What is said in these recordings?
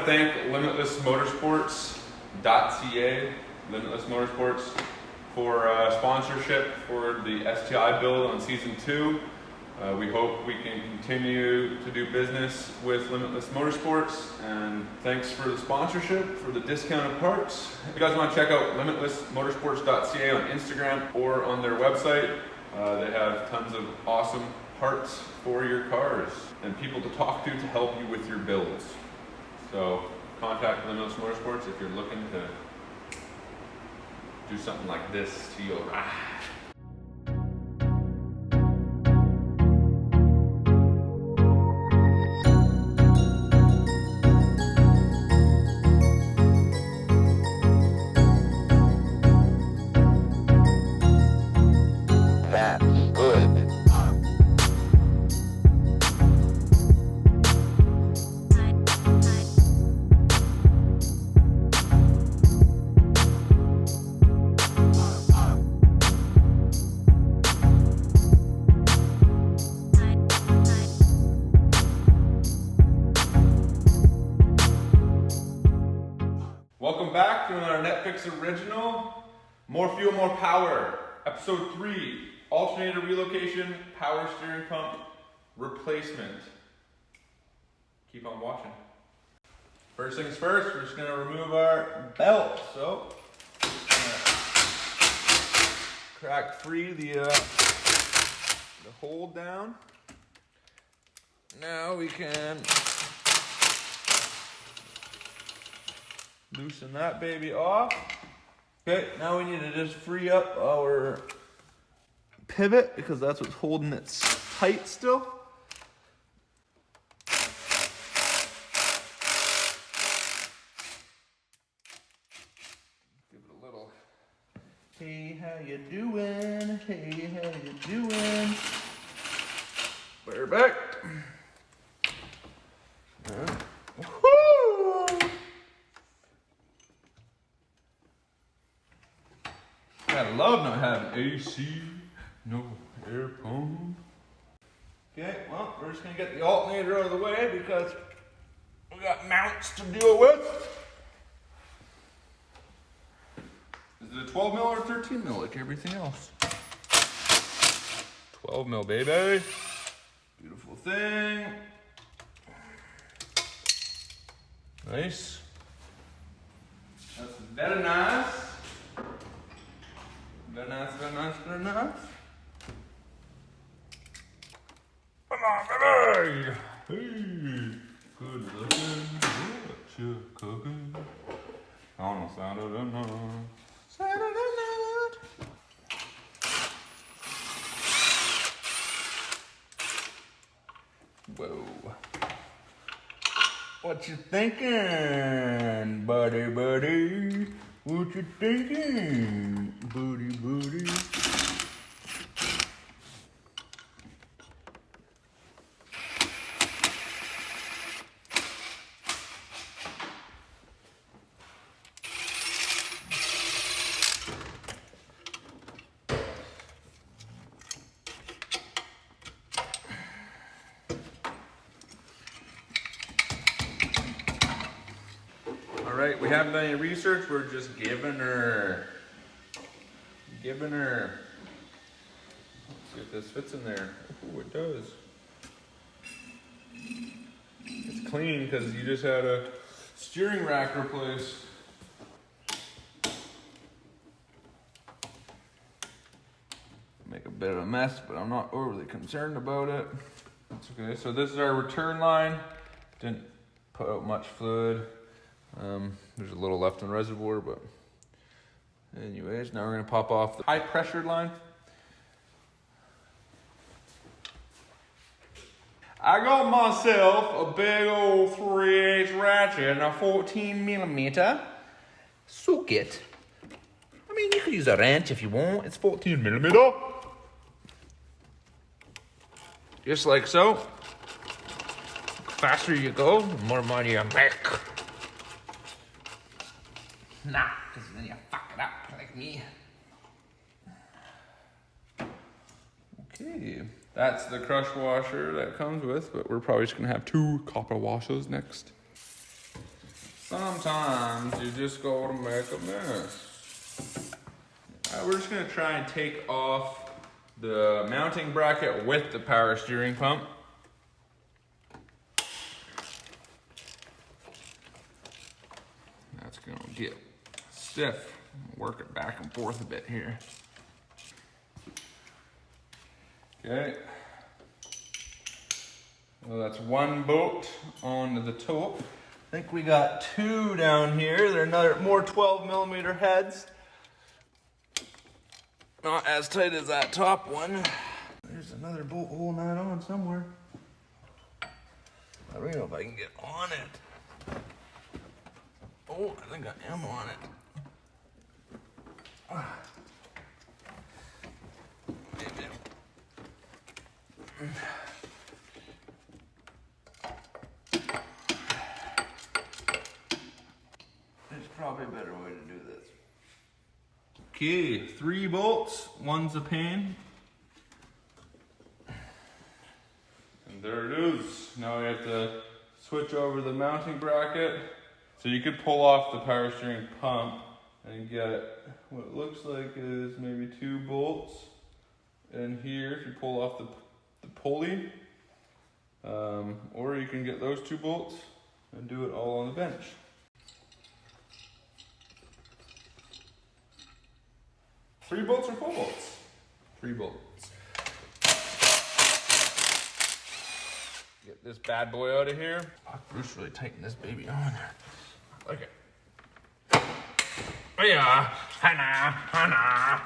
to thank limitlessmotorsports.ca, Limitless Motorsports, for sponsorship for the STI build on season 2. We hope we can continue to do business with Limitless Motorsports, and thanks for the sponsorship, for the discounted parts. If you guys want to check out limitlessmotorsports.ca on Instagram or on their website, they have tons of awesome parts for your cars and people to talk to help you with your builds. So contact Limitless Motorsports if you're looking to do something like this to your ride. Welcome back to another Netflix original, More Fuel, More Power, episode 3, alternator relocation, power steering pump replacement. Keep on watching. First things first, we're just gonna remove our belt. So, crack free the hold down. Now we can loosen that baby off. Okay, now we need to just free up our pivot because that's what's holding it tight still. Give it a little, hey, how you doing? Hey, how you doing? Perfect. Woo! I love not having AC, no air pump. Okay, well, we're just gonna get the alternator out of the way because we got mounts to deal with. Is it a 12 mil or 13 mil like everything else? 12 mil, baby. Beautiful thing. Nice. That's very nice. Very nice, very nice, very nice. Come on, baby! Hey, good looking, what you cooking? On the Saturday night. Saturday night. Whoa. What you thinking, buddy, buddy? What you thinking, buddy, buddy? All right, we haven't done any research. We're just giving her. Let's see if this fits in there. Oh, it does. It's clean because you just had a steering rack replaced. Make a bit of a mess, but I'm not overly concerned about it. That's okay. So this is our return line. Didn't put out much fluid. There's a little left in the reservoir, but anyways, now we're going to pop off the high pressure line. I got myself a big old 3/8 ratchet and a 14mm socket. I mean, you could use a wrench if you want. It's 14mm. Just like so. The faster you go, the more money you make. Nah, because then you fuck it up like me. Okay, that's the crush washer that comes with, but we're probably just gonna have 2 copper washers next. Sometimes you just gotta make a mess. We're just gonna try and take off the mounting bracket with the power steering pump. That's gonna get stiff. Work it back and forth a bit here. Okay. Well, that's one bolt onto the top. I think we got two down here. They're more 12mm heads. Not as tight as that top one. There's another bolt holding that on somewhere. I don't know if I can get on it. Oh, I think I am on it. Maybe. There's probably a better way to do this. Okay, 3 bolts, one's a pain. And there it is. Now we have to switch over the mounting bracket. So you could pull off the power steering pump and get what looks like is maybe 2 bolts in here if you pull off the pulley. Or you can get those 2 bolts and do it all on the bench. Three bolts or 4 bolts? 3 bolts. Get this bad boy out of here. Oh, Bruce really tightened this baby on. Okay. Oh yeah, Hannah, Hannah.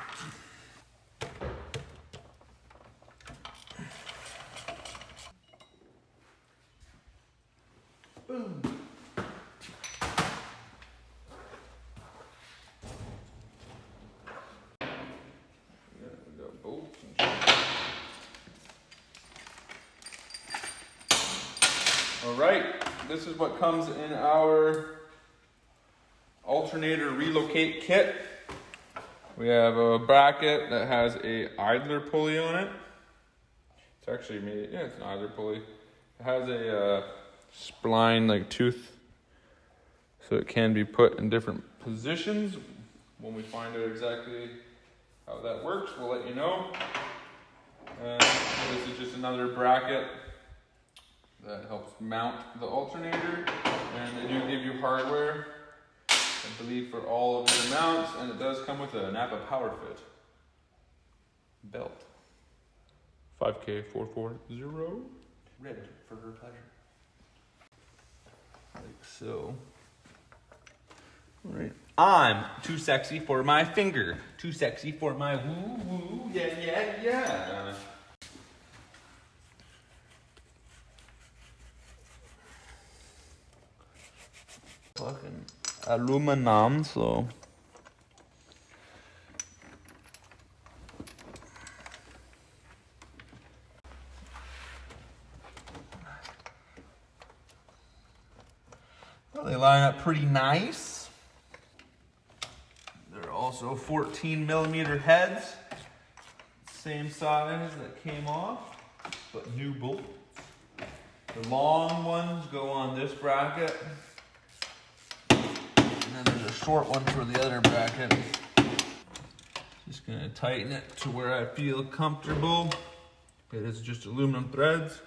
Boom. All right, this is what comes in our Alternator Relocate Kit. We have a bracket that has a idler pulley on it. It's actually made, yeah, it's an idler pulley. It has a spline like tooth, so it can be put in different positions. When we find out exactly how that works, we'll let you know. And this is just another bracket that helps mount the alternator, and they do give you hardware, I believe, for all of your mounts, and it does come with a Napa Power Fit belt. 5K440. Red for her pleasure. Like so. All right. I'm too sexy for my finger. Too sexy for my woo woo. Yeah, yeah, yeah. Fucking aluminum, so. Well, they line up pretty nice. They're also 14mm heads, same size that came off, but new bolts. The long ones go on this bracket. And then there's a short one for the other bracket. Just gonna tighten it to where I feel comfortable. It is just aluminum threads.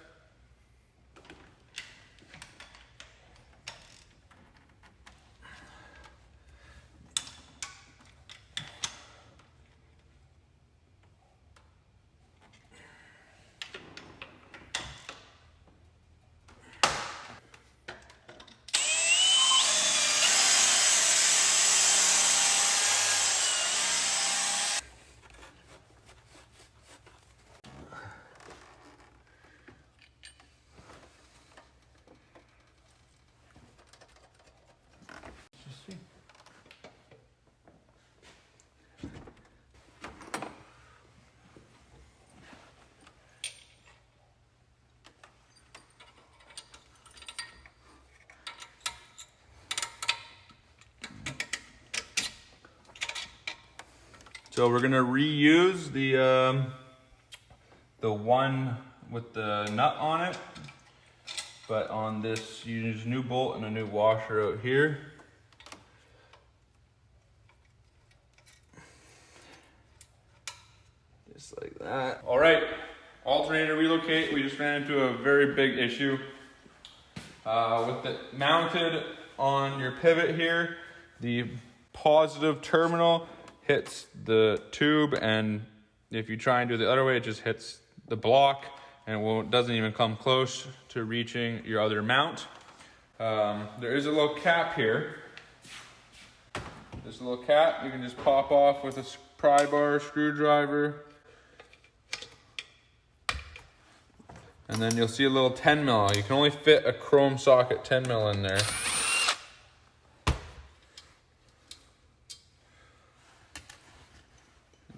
So we're gonna reuse the one with the nut on it. But on this, you use a new bolt and a new washer out here. Just like that. All right, alternator relocate. We just ran into a very big issue. With it mounted on your pivot here, the positive terminal hits the tube, and if you try and do it the other way, it just hits the block, and it doesn't even come close to reaching your other mount. There is a little cap here. This little cap you can just pop off with a pry bar screwdriver. And then you'll see a little 10 mil. You can only fit a chrome socket 10 mil in there.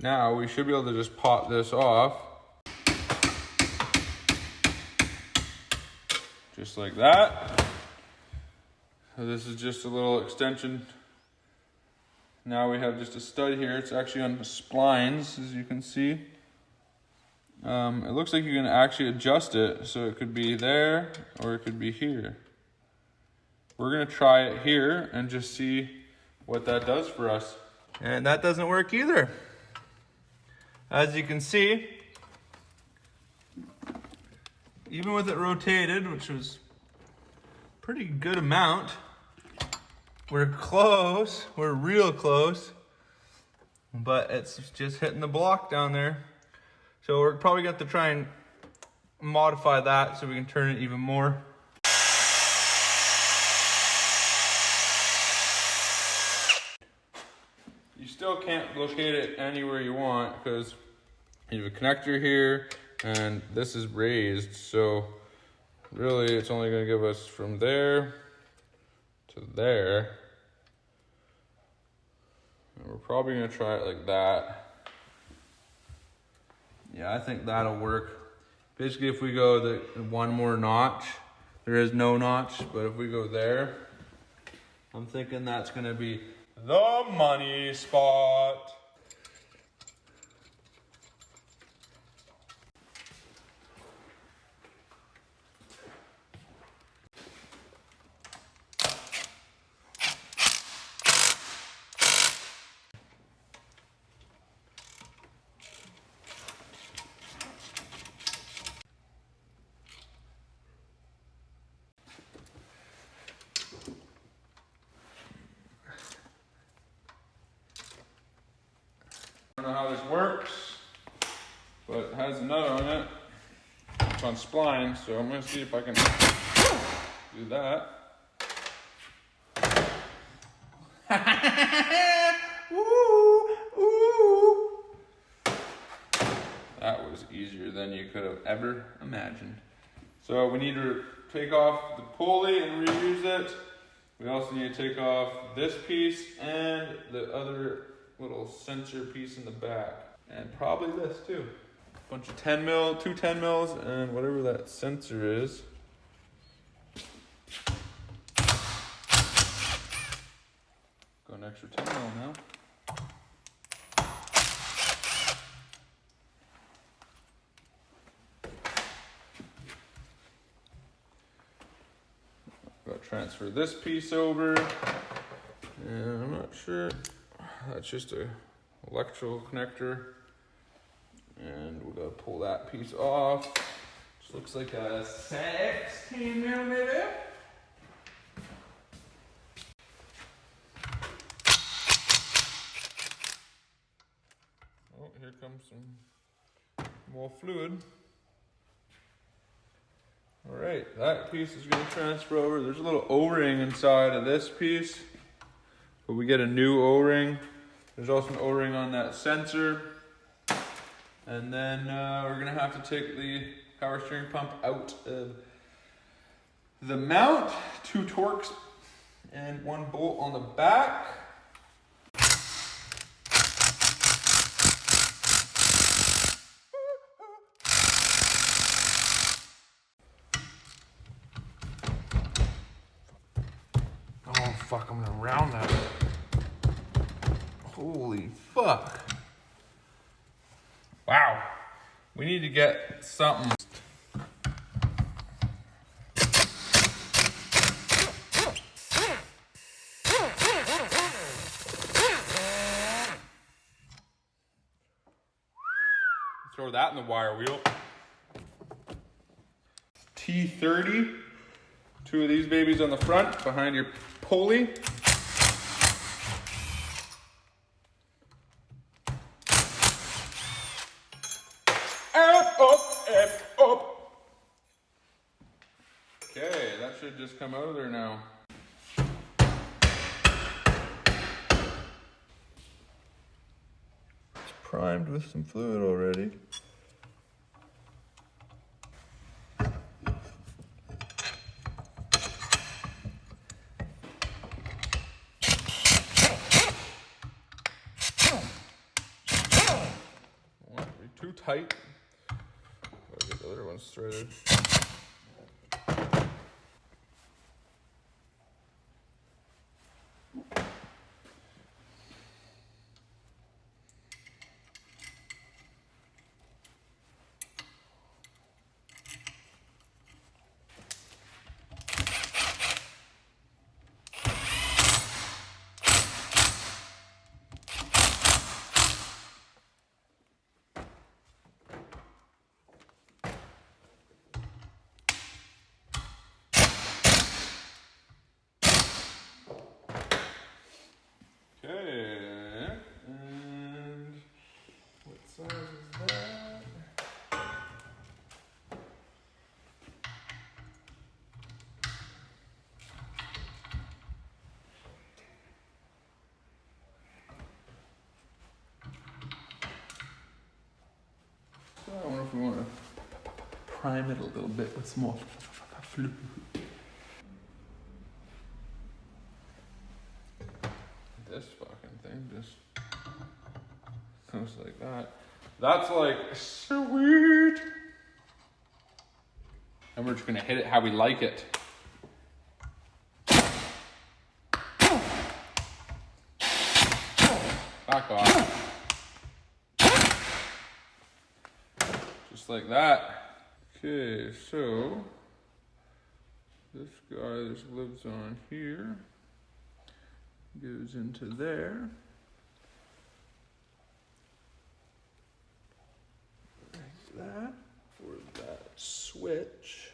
Now we should be able to just pop this off. Just like that. So this is just a little extension. Now we have just a stud here. It's actually on the splines, as you can see. It looks like you can actually adjust it, so it could be there or it could be here. We're gonna try it here and just see what that does for us. And that doesn't work either. As you can see, even with it rotated, which was a pretty good amount, we're close, we're real close, but it's just hitting the block down there. So we're probably going to try and modify that so we can turn it even more. You still can't locate it anywhere you want because you have a connector here and this is raised. So really it's only going to give us from there to there. And we're probably going to try it like that. Yeah, I think that'll work. Basically, if we go the one more notch, there is no notch, but if we go there, I'm thinking that's gonna be the money spot. I don't know how this works, but it has a nut on it. It's on spline, so I'm going to see if I can do that. That was easier than you could have ever imagined. So we need to take off the pulley and reuse it. We also need to take off this piece and the other little sensor piece in the back, and probably this too. Bunch of 10 mil, two 10 mils, and whatever that sensor is. Go an extra 10 mil now. Gotta transfer this piece over, and I'm not sure. That's just a electrical connector, and we're gonna pull that piece off. Just looks like a 16 millimeter. Oh, here comes some more fluid. All right, that piece is gonna transfer over. There's a little O-ring inside of this piece, but we get a new O-ring. There's also an O-ring on that sensor. And then we're gonna have to take the power steering pump out of the mount, 2 Torx and 1 bolt on the back. Oh fuck, I'm gonna round that. Holy fuck. Wow. We need to get something. throw that in the wire wheel. T30. 2 of these babies on the front, behind your pulley. Up. Okay, that should just come out of there now. It's primed with some fluid already. Won't be too tight. Gotta get the other ones threaded. Okay, and what size is that? So I wonder if we want to prime it a little bit with some more fluid. This fucking thing just goes like that. That's like sweet. And we're just gonna hit it how we like it. Back off. Just like that. Okay, so this guy that lives on here goes into there. Like that for that switch.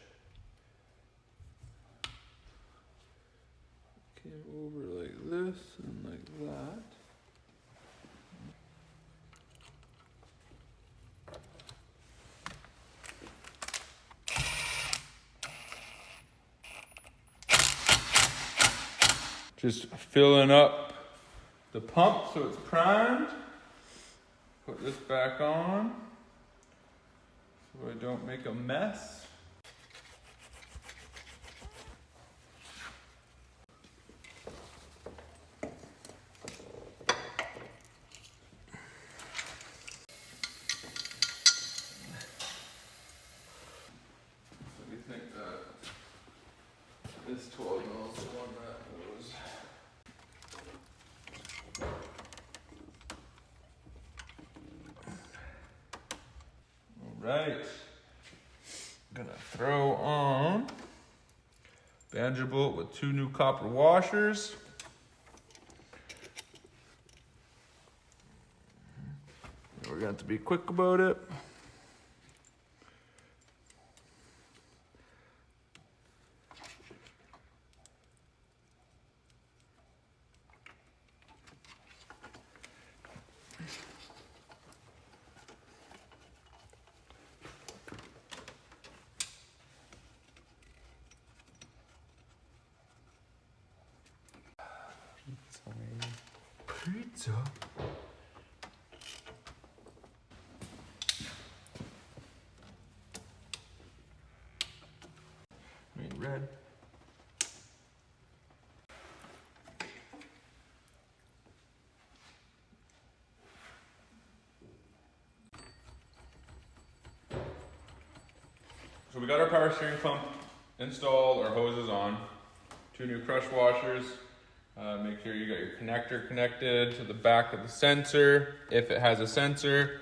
Came over like this and like that. Just filling up the pump so it's primed. Put this back on so I don't make a mess. So do you think that this 12 mil is the one that goes? Right, gonna throw on Vanderbilt with 2 new copper washers. We're gonna have to be quick about it. Pizza. I mean, red. So we got our power steering pump installed, our hoses on, 2 new crush washers. Make sure you got your connector connected to the back of the sensor, if it has a sensor.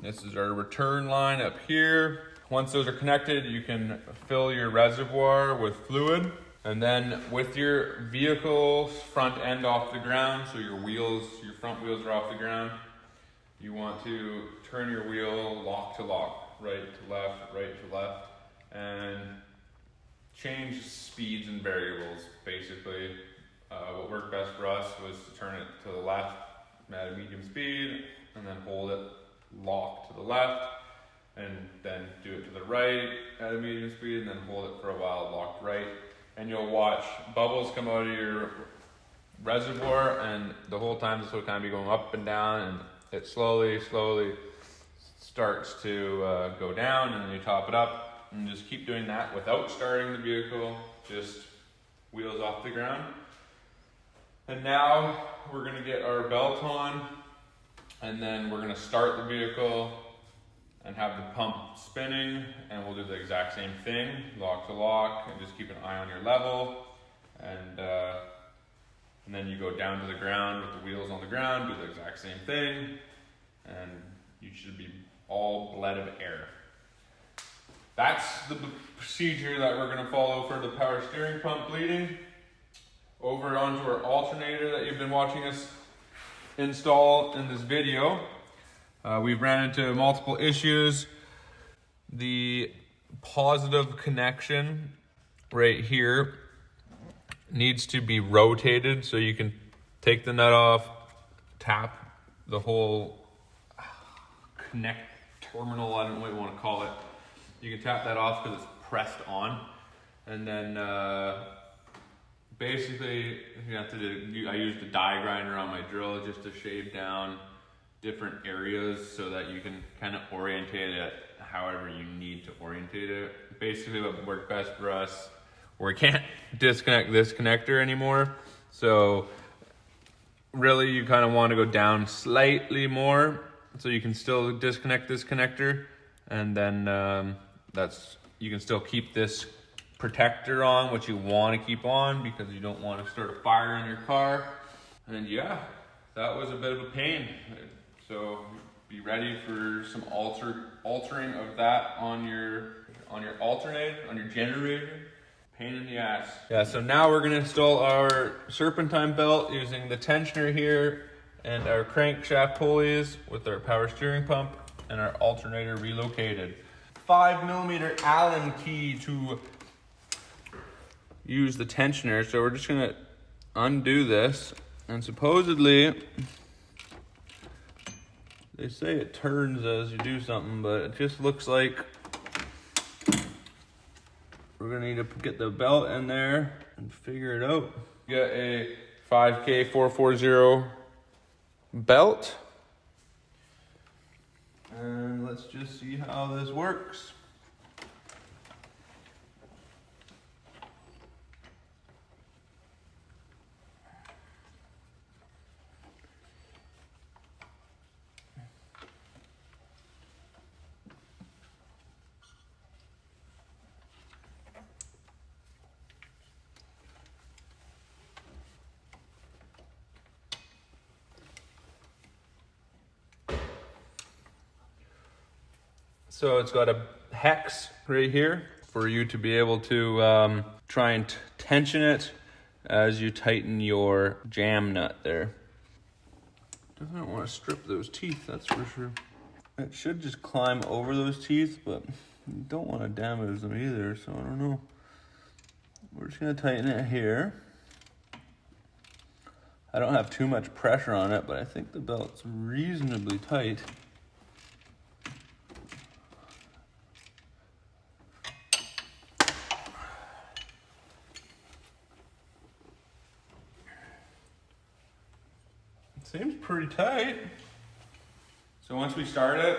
This is our return line up here. Once those are connected, you can fill your reservoir with fluid. And then with your vehicle's front end off the ground, so your wheels, your front wheels are off the ground, you want to turn your wheel lock to lock, right to left, and change speeds and variables, basically. What worked best for us was to turn it to the left at a medium speed, and then hold it locked to the left, and then do it to the right at a medium speed, and then hold it for a while locked right. And you'll watch bubbles come out of your reservoir, and the whole time this will kind of be going up and down, and it slowly starts to go down, and then you top it up, and just keep doing that without starting the vehicle, just wheels off the ground. And now we're gonna get our belt on, and then we're gonna start the vehicle and have the pump spinning, and we'll do the exact same thing, lock to lock, and just keep an eye on your level, and then you go down to the ground with the wheels on the ground, do the exact same thing, and you should be all bled of air. That's the procedure that we're gonna follow for the power steering pump bleeding. Over onto our alternator that you've been watching us install in this video. We've ran into multiple issues. The positive connection right here needs to be rotated, so you can take the nut off, tap the whole connect terminal, I don't know what you want to call it. You can tap that off because it's pressed on, and then basically you have to do, I used a die grinder on my drill just to shave down different areas so that you can kind of orientate it however you need to orientate it. Basically what worked best for us, we can't disconnect this connector anymore, so really you kind of want to go down slightly more so you can still disconnect this connector, and then you can still keep this protector on, which you want to keep on because you don't want to start a fire in your car. And yeah, that was a bit of a pain. So be ready for some altering of that on your alternator, on your generator. Pain in the ass. Yeah, so now we're gonna install our serpentine belt using the tensioner here and our crankshaft pulleys with our power steering pump and our alternator relocated. 5mm Allen key to use the tensioner. So we're just gonna undo this, and supposedly they say it turns as you do something, but it just looks like we're gonna need to get the belt in there and figure it out. Get a 5K440 belt, and let's just see how this works. So it's got a hex right here for you to be able to try and tension it as you tighten your jam nut there. Doesn't want to strip those teeth, that's for sure. It should just climb over those teeth, but you don't want to damage them either, so I don't know. We're just gonna tighten it here. I don't have too much pressure on it, but I think the belt's reasonably tight. Seems pretty tight. So once we start it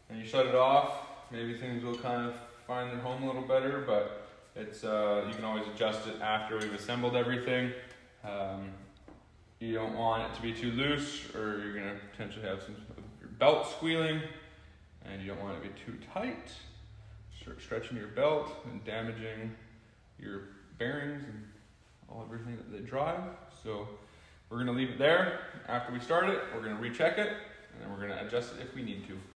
and you shut it off, maybe things will kind of find their home a little better, but it's you can always adjust it after we've assembled everything. You don't want it to be too loose, or you're gonna potentially have some your belt squealing, and you don't want it to be too tight. Start stretching your belt and damaging your bearings and everything that they drive. So we're gonna leave it there. After we start it, we're gonna recheck it, and then we're gonna adjust it if we need to.